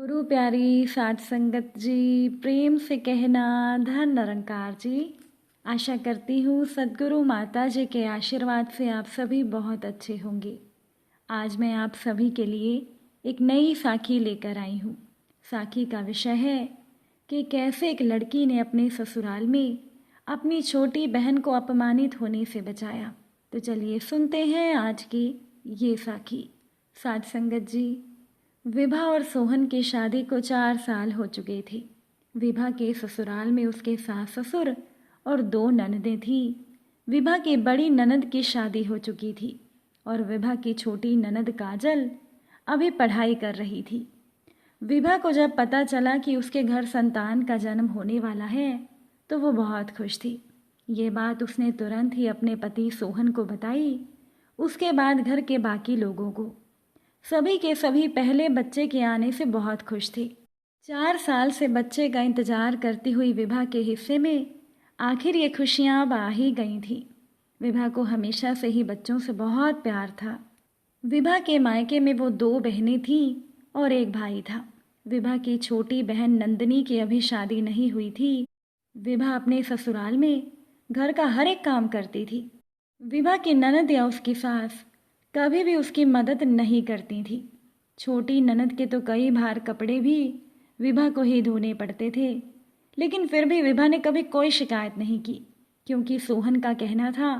गुरु प्यारी साध संगत जी, प्रेम से कहना धन निरंकार जी। आशा करती हूँ सद्गुरु माता जी के आशीर्वाद से आप सभी बहुत अच्छे होंगे। आज मैं आप सभी के लिए एक नई साखी लेकर आई हूँ। साखी का विषय है कि कैसे एक लड़की ने अपने ससुराल में अपनी छोटी बहन को अपमानित होने से बचाया। तो चलिए सुनते हैं आज की ये साखी। साध संगत जी, विभा और सोहन की शादी को 4 साल हो चुके थे। विभा के ससुराल में उसके सास ससुर और 2 ननदें थीं। विभा की बड़ी ननद की शादी हो चुकी थी और विभा की छोटी ननद काजल अभी पढ़ाई कर रही थी। विभा को जब पता चला कि उसके घर संतान का जन्म होने वाला है तो वो बहुत खुश थी। ये बात उसने तुरंत ही अपने पति सोहन को बताई, उसके बाद घर के बाकी लोगों को। सभी के सभी पहले बच्चे के आने से बहुत खुश थे। 4 साल से बच्चे का इंतजार करती हुई विभा के हिस्से में आखिर ये खुशियां अब आ ही गई थी। विभा को हमेशा से ही बच्चों से बहुत प्यार था। विभा के मायके में वो 2 बहनें थीं और एक भाई था। विभा की छोटी बहन नंदिनी की अभी शादी नहीं हुई थी। विभा अपने ससुराल में घर का हर एक काम करती थी। विभा की ननद या उसकी सास कभी भी उसकी मदद नहीं करती थी। छोटी ननद के तो कई बार कपड़े भी विभा को ही धोने पड़ते थे, लेकिन फिर भी विभा ने कभी कोई शिकायत नहीं की, क्योंकि सोहन का कहना था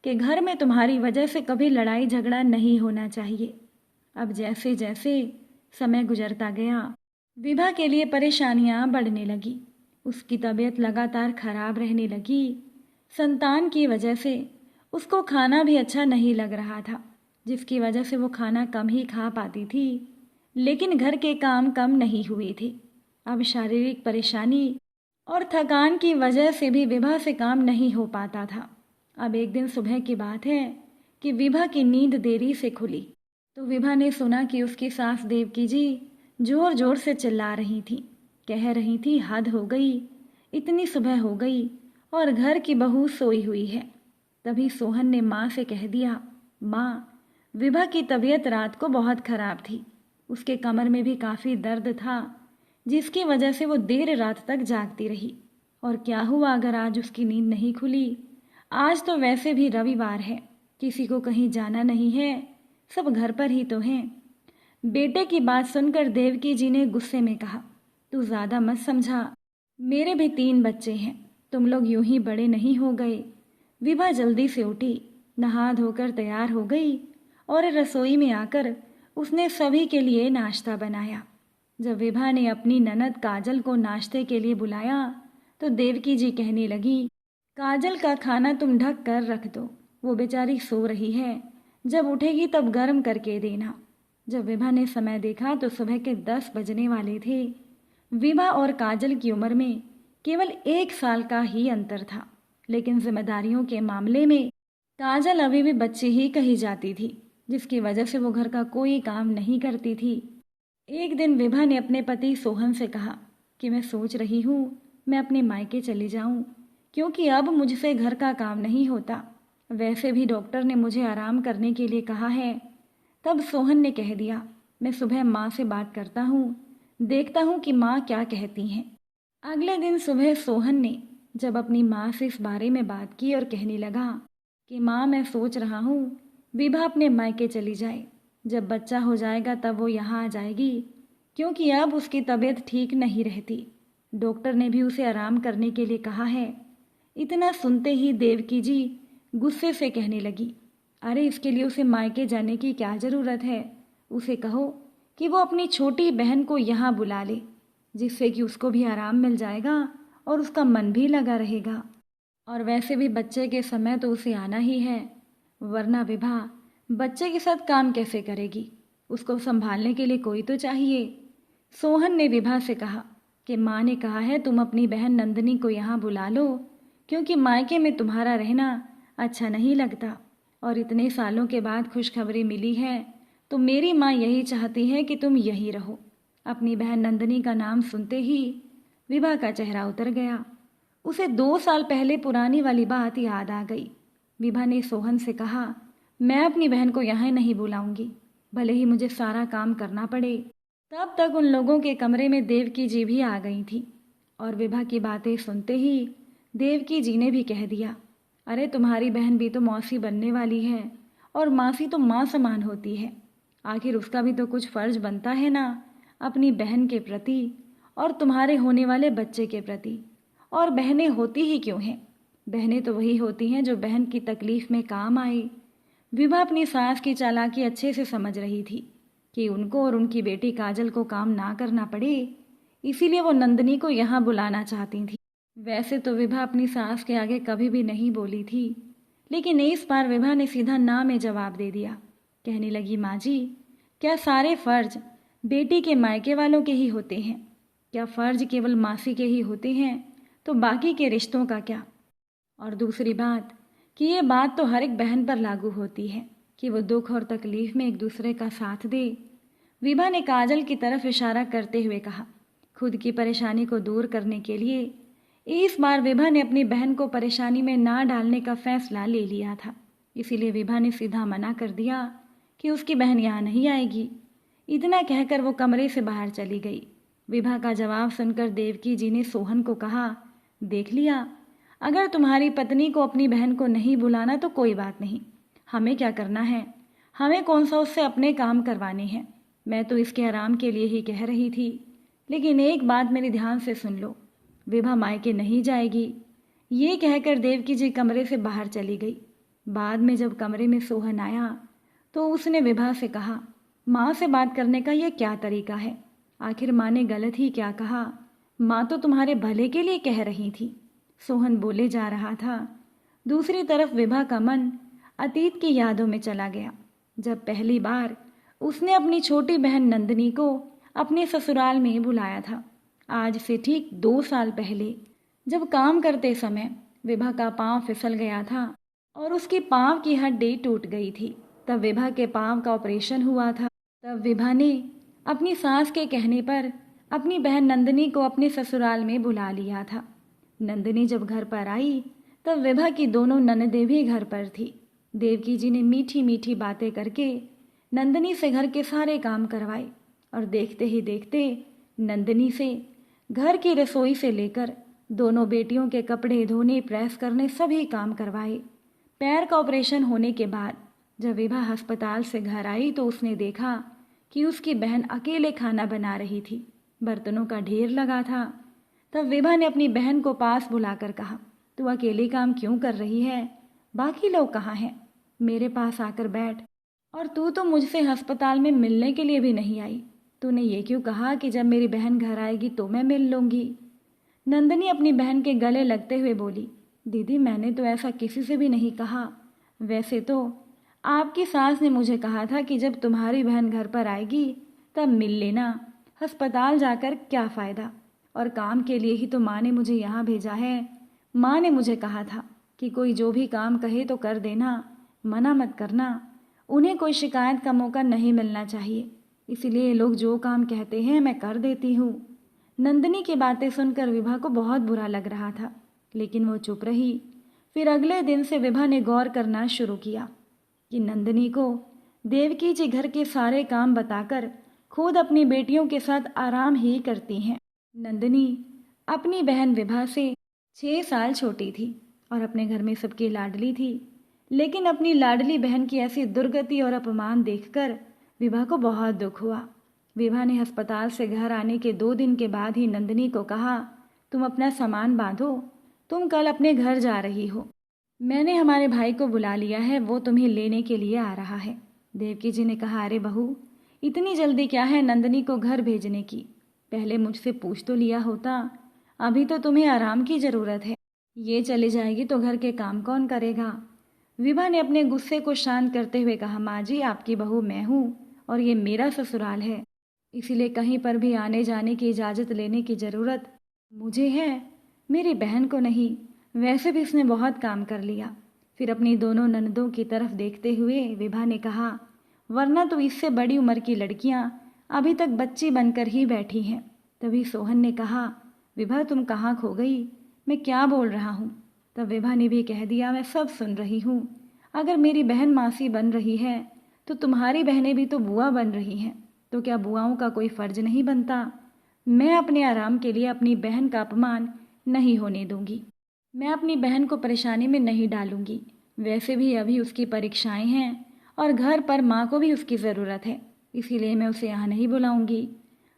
कि घर में तुम्हारी वजह से कभी लड़ाई झगड़ा नहीं होना चाहिए। अब जैसे जैसे समय गुजरता गया, विभा के लिए परेशानियां बढ़ने लगी। उसकी तबीयत लगातार खराब रहने लगी। संतान की वजह से उसको खाना भी अच्छा नहीं लग रहा था, जिसकी वजह से वो खाना कम ही खा पाती थी। लेकिन घर के काम कम नहीं हुए थे। अब शारीरिक परेशानी और थकान की वजह से भी विभा से काम नहीं हो पाता था। अब एक दिन सुबह की बात है कि विभा की नींद देरी से खुली तो विभा ने सुना कि उसकी सास देवकी जी जोर जोर से चिल्ला रही थी। कह रही थी, हद हो गई, इतनी सुबह हो गई और घर की बहू सोई हुई है। तभी सोहन ने माँ से कह दिया, माँ, विभा की तबीयत रात को बहुत खराब थी। उसके कमर में भी काफ़ी दर्द था, जिसकी वजह से वो देर रात तक जागती रही। और क्या हुआ अगर आज उसकी नींद नहीं खुली? आज तो वैसे भी रविवार है, किसी को कहीं जाना नहीं है, सब घर पर ही तो हैं। बेटे की बात सुनकर देवकी जी ने गुस्से में कहा, तू ज़्यादा मत समझा, मेरे भी 3 बच्चे हैं, तुम लोग यूं ही बड़े नहीं हो गए। विभा जल्दी से उठी, नहा धोकर तैयार हो गई और रसोई में आकर उसने सभी के लिए नाश्ता बनाया। जब विभा ने अपनी ननद काजल को नाश्ते के लिए बुलाया तो देवकी जी कहने लगी, काजल का खाना तुम ढक कर रख दो, वो बेचारी सो रही है, जब उठेगी तब गर्म करके देना। जब विभा ने समय देखा तो सुबह के 10 बजने वाले थे। विभा और काजल की उम्र में केवल 1 साल का ही अंतर था, लेकिन जिम्मेदारियों के मामले में काजल अभी भी बच्ची ही कही जाती थी, जिसकी वजह से वो घर का कोई काम नहीं करती थी। एक दिन विभा ने अपने पति सोहन से कहा कि मैं सोच रही हूँ मैं अपने मायके चली जाऊँ, क्योंकि अब मुझसे घर का काम नहीं होता। वैसे भी डॉक्टर ने मुझे आराम करने के लिए कहा है। तब सोहन ने कह दिया, मैं सुबह माँ से बात करता हूँ, देखता हूँ कि माँ क्या कहती हैं। अगले दिन सुबह सोहन ने जब अपनी माँ से इस बारे में बात की और कहने लगा कि माँ, मैं सोच रहा हूँ विभा अपने मायके चली जाए, जब बच्चा हो जाएगा तब वो यहाँ आ जाएगी, क्योंकि अब उसकी तबीयत ठीक नहीं रहती। डॉक्टर ने भी उसे आराम करने के लिए कहा है। इतना सुनते ही देवकी जी गुस्से से कहने लगी, अरे इसके लिए उसे मायके जाने की क्या ज़रूरत है? उसे कहो कि वो अपनी छोटी बहन को यहाँ बुला ले, जिससे कि उसको भी आराम मिल जाएगा और उसका मन भी लगा रहेगा। और वैसे भी बच्चे के समय तो उसे आना ही है, वरना विभा बच्चे के साथ काम कैसे करेगी? उसको संभालने के लिए कोई तो चाहिए। सोहन ने विभा से कहा कि माँ ने कहा है तुम अपनी बहन नंदिनी को यहाँ बुला लो, क्योंकि मायके में तुम्हारा रहना अच्छा नहीं लगता और इतने सालों के बाद खुशखबरी मिली है तो मेरी माँ यही चाहती है कि तुम यहीं रहो। अपनी बहन नंदिनी का नाम सुनते ही विभा का चेहरा उतर गया। उसे 2 साल पहले पुरानी वाली बात याद आ गई। विभा ने सोहन से कहा, मैं अपनी बहन को यहाँ नहीं बुलाऊंगी, भले ही मुझे सारा काम करना पड़े। तब तक उन लोगों के कमरे में देवकी जी भी आ गई थी और विभा की बातें सुनते ही देवकी जी ने भी कह दिया, अरे तुम्हारी बहन भी तो मौसी बनने वाली है और मासी तो माँ समान होती है। आखिर उसका भी तो कुछ फर्ज बनता है ना अपनी बहन के प्रति और तुम्हारे होने वाले बच्चे के प्रति। और बहनें होती ही क्यों हैं? बहनें तो वही होती हैं जो बहन की तकलीफ में काम आए। विभा अपनी सास की चालाकी अच्छे से समझ रही थी कि उनको और उनकी बेटी काजल को काम ना करना पड़े, इसीलिए वो नंदिनी को यहाँ बुलाना चाहती थी। वैसे तो विभा अपनी सास के आगे कभी भी नहीं बोली थी, लेकिन इस बार विभा ने सीधा ना में जवाब दे दिया। कहने लगी, माँ जी, क्या सारे फर्ज बेटी के मायके वालों के ही होते हैं? क्या फर्ज केवल मासी के ही होते हैं? तो बाकी के रिश्तों का क्या? और दूसरी बात कि ये बात तो हर एक बहन पर लागू होती है कि वो दुख और तकलीफ में एक दूसरे का साथ दे। विभा ने काजल की तरफ इशारा करते हुए कहा। खुद की परेशानी को दूर करने के लिए इस बार विभा ने अपनी बहन को परेशानी में ना डालने का फैसला ले लिया था। इसीलिए विभा ने सीधा मना कर दिया कि उसकी बहन यहाँ नहीं आएगी। इतना कहकर वो कमरे से बाहर चली गई। विभा का जवाब सुनकर देवकी जी ने सोहन को कहा, देख लिया, अगर तुम्हारी पत्नी को अपनी बहन को नहीं बुलाना तो कोई बात नहीं, हमें क्या करना है? हमें कौन सा उससे अपने काम करवाने हैं? मैं तो इसके आराम के लिए ही कह रही थी, लेकिन एक बात मेरी ध्यान से सुन लो, विभा मायके नहीं जाएगी। ये कहकर देवकी जी कमरे से बाहर चली गई। बाद में जब कमरे में सोहन आया तो उसने विभा से कहा, माँ से बात करने का यह क्या तरीका है? आखिर माँ ने गलत ही क्या कहा? माँ तो तुम्हारे भले के लिए कह रही थी। सोहन बोले जा रहा था। दूसरी तरफ विभा का मन अतीत की यादों में चला गया, जब पहली बार उसने अपनी छोटी बहन नंदिनी को अपने ससुराल में बुलाया था। आज से ठीक 2 साल पहले जब काम करते समय विभा का पांव फिसल गया था और उसकी पांव की हड्डी टूट गई थी, तब विभा के पांव का ऑपरेशन हुआ था। तब विभा ने अपनी सास के कहने पर अपनी बहन नंदिनी को अपने ससुराल में बुला लिया था। नंदिनी जब घर पर आई तब विभा की दोनों ननदें भी घर पर थी। देवकी जी ने मीठी मीठी बातें करके नंदिनी से घर के सारे काम करवाए और देखते ही देखते नंदिनी से घर की रसोई से लेकर दोनों बेटियों के कपड़े धोने, प्रेस करने सभी काम करवाए। पैर का ऑपरेशन होने के बाद जब विभा अस्पताल से घर आई तो उसने देखा कि उसकी बहन अकेले खाना बना रही थी। बर्तनों का ढेर लगा था। तब विभा ने अपनी बहन को पास बुलाकर कहा, तू अकेले काम क्यों कर रही है? बाकी लोग कहाँ हैं? मेरे पास आकर बैठ। और तू तो मुझसे अस्पताल में मिलने के लिए भी नहीं आई। तूने ये क्यों कहा कि जब मेरी बहन घर आएगी तो मैं मिल लूँगी? नंदिनी अपनी बहन के गले लगते हुए बोली, दीदी, मैंने तो ऐसा किसी से भी नहीं कहा। वैसे तो आपकी सास ने मुझे कहा था कि जब तुम्हारी बहन घर पर आएगी तब मिल लेना। अस्पताल जाकर क्या फ़ायदा? और काम के लिए ही तो माँ ने मुझे यहाँ भेजा है। माँ ने मुझे कहा था कि कोई जो भी काम कहे तो कर देना, मना मत करना। उन्हें कोई शिकायत का मौका नहीं मिलना चाहिए, इसीलिए लोग जो काम कहते हैं मैं कर देती हूँ। नंदिनी की बातें सुनकर विभा को बहुत बुरा लग रहा था, लेकिन वो चुप रही। फिर अगले दिन से विभा ने गौर करना शुरू किया कि नंदिनी को देवकी जी घर के सारे काम बताकर खुद अपनी बेटियों के साथ आराम ही करती हैं। नंदिनी अपनी बहन विभा से 6 साल छोटी थी और अपने घर में सबकी लाडली थी, लेकिन अपनी लाडली बहन की ऐसी दुर्गति और अपमान देखकर विभा को बहुत दुख हुआ। विभा ने अस्पताल से घर आने के 2 दिन के बाद ही नंदिनी को कहा, तुम अपना सामान बांधो, तुम कल अपने घर जा रही हो। मैंने हमारे भाई को बुला लिया है, वो तुम्हें लेने के लिए आ रहा है। देवकी जी ने कहा, अरे बहू, इतनी जल्दी क्या है नंदिनी को घर भेजने की? पहले मुझसे पूछ तो लिया होता। अभी तो तुम्हें आराम की ज़रूरत है। ये चली जाएगी तो घर के काम कौन करेगा? विभा ने अपने गुस्से को शांत करते हुए कहा, माँ जी, आपकी बहू मैं हूँ और ये मेरा ससुराल है, इसीलिए कहीं पर भी आने जाने की इजाज़त लेने की ज़रूरत मुझे है, मेरी बहन को नहीं। वैसे भी इसने बहुत काम कर लिया। फिर अपनी दोनों ननदों की तरफ देखते हुए विभा ने कहा, वरना तो इससे बड़ी उम्र की लड़कियां अभी तक बच्ची बनकर ही बैठी हैं। तभी सोहन ने कहा, विभा तुम कहाँ खो गई? मैं क्या बोल रहा हूँ? तब विभा ने भी कह दिया, मैं सब सुन रही हूँ। अगर मेरी बहन मासी बन रही है तो तुम्हारी बहनें भी तो बुआ बन रही हैं। तो क्या बुआओं का कोई फ़र्ज नहीं बनता? मैं अपने आराम के लिए अपनी बहन का अपमान नहीं होने दूंगी। मैं अपनी बहन को परेशानी में नहीं डालूंगी। वैसे भी अभी उसकी परीक्षाएं हैं और घर पर माँ को भी उसकी ज़रूरत है, इसीलिए मैं उसे यहाँ नहीं बुलाऊंगी।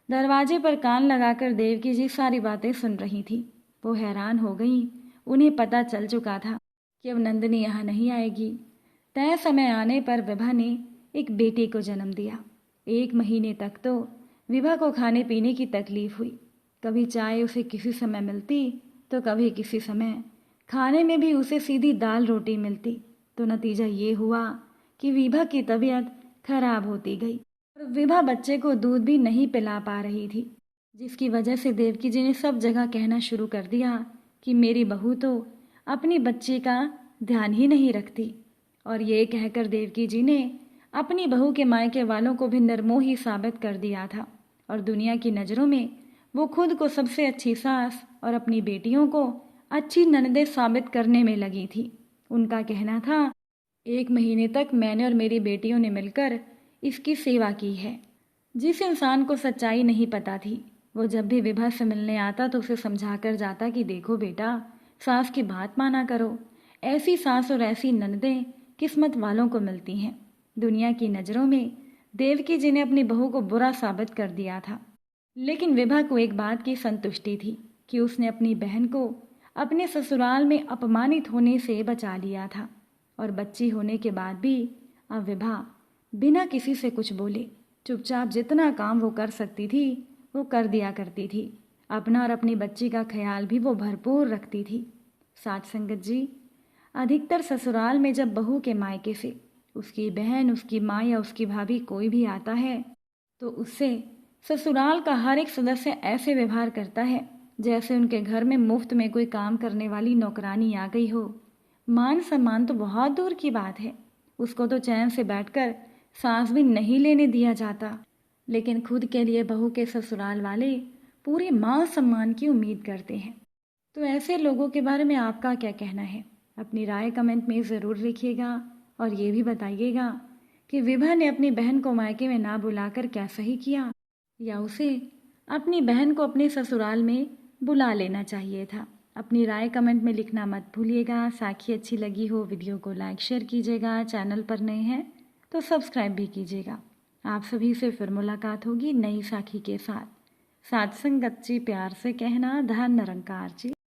दरवाजे पर कान लगाकर देवकी जी सारी बातें सुन रही थी। वो हैरान हो गई। उन्हें पता चल चुका था कि अब नंदिनी यहाँ नहीं आएगी। तय समय आने पर विभा ने एक बेटे को जन्म दिया। 1 महीने तक तो विभा को खाने पीने की तकलीफ हुई। कभी चाय उसे किसी समय मिलती तो कभी किसी समय खाने में भी उसे सीधी दाल रोटी मिलती। तो नतीजा ये हुआ कि विभा की तबीयत खराब होती गई और विभा बच्चे को दूध भी नहीं पिला पा रही थी, जिसकी वजह से देवकी जी ने सब जगह कहना शुरू कर दिया कि मेरी बहू तो अपनी बच्ची का ध्यान ही नहीं रखती। और ये कहकर देवकी जी ने अपनी बहू के मायके वालों को भी निर्मोही साबित कर दिया था और दुनिया की नज़रों में वो खुद को सबसे अच्छी सास और अपनी बेटियों को अच्छी ननदें साबित करने में लगी थी। उनका कहना था 1 महीने तक मैंने और मेरी बेटियों ने मिलकर इसकी सेवा की है। जिस इंसान को सच्चाई नहीं पता थी वो जब भी विभा से मिलने आता तो उसे समझा कर जाता कि देखो बेटा, सास की बात माना करो। ऐसी सास और ऐसी ननदें किस्मत वालों को मिलती हैं। दुनिया की नज़रों में देवकी जी ने अपनी बहू को बुरा साबित कर दिया था, लेकिन विभा को एक बात की संतुष्टि थी कि उसने अपनी बहन को अपने ससुराल में अपमानित होने से बचा लिया था। और बच्ची होने के बाद भी अब विभा बिना किसी से कुछ बोले चुपचाप जितना काम वो कर सकती थी वो कर दिया करती थी। अपना और अपनी बच्ची का ख्याल भी वो भरपूर रखती थी। साथ संगत जी, अधिकतर ससुराल में जब बहू के मायके से उसकी बहन, उसकी माँ या उसकी भाभी कोई भी आता है तो उससे ससुराल का हर एक सदस्य ऐसे व्यवहार करता है जैसे उनके घर में मुफ्त में कोई काम करने वाली नौकरानी आ गई हो। मान सम्मान तो बहुत दूर की बात है, उसको तो चैन से बैठकर सांस भी नहीं लेने दिया जाता। लेकिन खुद के लिए बहू के ससुराल वाले पूरे मान सम्मान की उम्मीद करते हैं। तो ऐसे लोगों के बारे में आपका क्या कहना है? अपनी राय कमेंट में ज़रूर लिखिएगा और ये भी बताइएगा कि विभा ने अपनी बहन को मायके में ना बुलाकर क्या सही किया, या उसे अपनी बहन को अपने ससुराल में बुला लेना चाहिए था। अपनी राय कमेंट में लिखना मत भूलिएगा। साखी अच्छी लगी हो वीडियो को लाइक शेयर कीजिएगा। चैनल पर नए हैं तो सब्सक्राइब भी कीजिएगा। आप सभी से फिर मुलाकात होगी नई साखी के साथ। साथ संगत जी, प्यार से कहना, धन निरंकार जी।